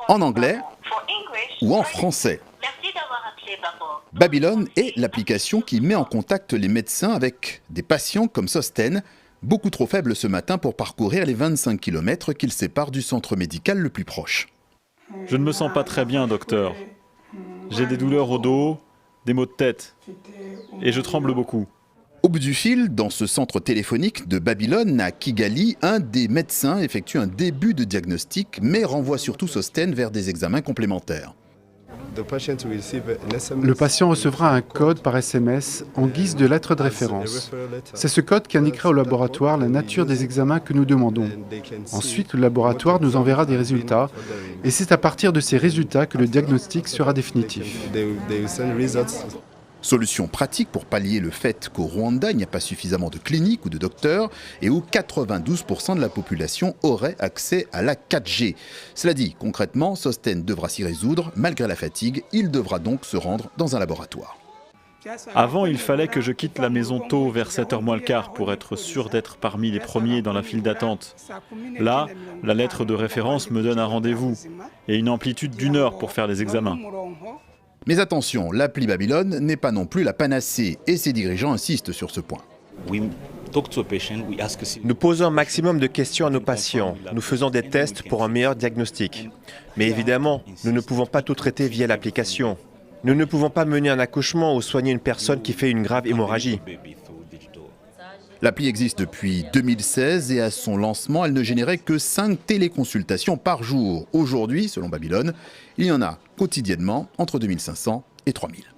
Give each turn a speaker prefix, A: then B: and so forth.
A: en anglais ou en français. Babylone est l'application qui met en contact les médecins avec des patients comme Sosten, beaucoup trop faible ce matin pour parcourir les 25 km qui le séparent du centre médical le plus proche.
B: Je ne me sens pas très bien, docteur. J'ai des douleurs au dos, des maux de tête, et je tremble beaucoup.
A: Au bout du fil, dans ce centre téléphonique de Babylone, à Kigali, un des médecins effectue un début de diagnostic, mais renvoie surtout Sosten vers des examens complémentaires.
C: Le patient recevra un code par SMS en guise de lettre de référence. C'est ce code qui indiquera au laboratoire la nature des examens que nous demandons. Ensuite, le laboratoire nous enverra des résultats et c'est à partir de ces résultats que le diagnostic sera définitif.
A: Solution pratique pour pallier le fait qu'au Rwanda, il n'y a pas suffisamment de cliniques ou de docteurs et où 92% de la population aurait accès à la 4G. Cela dit, concrètement, Sosten devra s'y résoudre. Malgré la fatigue, il devra donc se rendre dans un laboratoire.
B: Avant, il fallait que je quitte la maison tôt, vers 7h moins le quart, pour être sûr d'être parmi les premiers dans la file d'attente. Là, la lettre de référence me donne un rendez-vous et une amplitude d'1 heure pour faire les examens.
A: Mais attention, l'appli Babylone n'est pas non plus la panacée et ses dirigeants insistent sur ce point.
D: Nous posons un maximum de questions à nos patients. Nous faisons des tests pour un meilleur diagnostic. Mais évidemment, nous ne pouvons pas tout traiter via l'application. Nous ne pouvons pas mener un accouchement ou soigner une personne qui fait une grave hémorragie.
A: L'appli existe depuis 2016 et à son lancement, elle ne générait que 5 téléconsultations par jour. Aujourd'hui, selon Babylone, il y en a quotidiennement entre 2500 et 3000.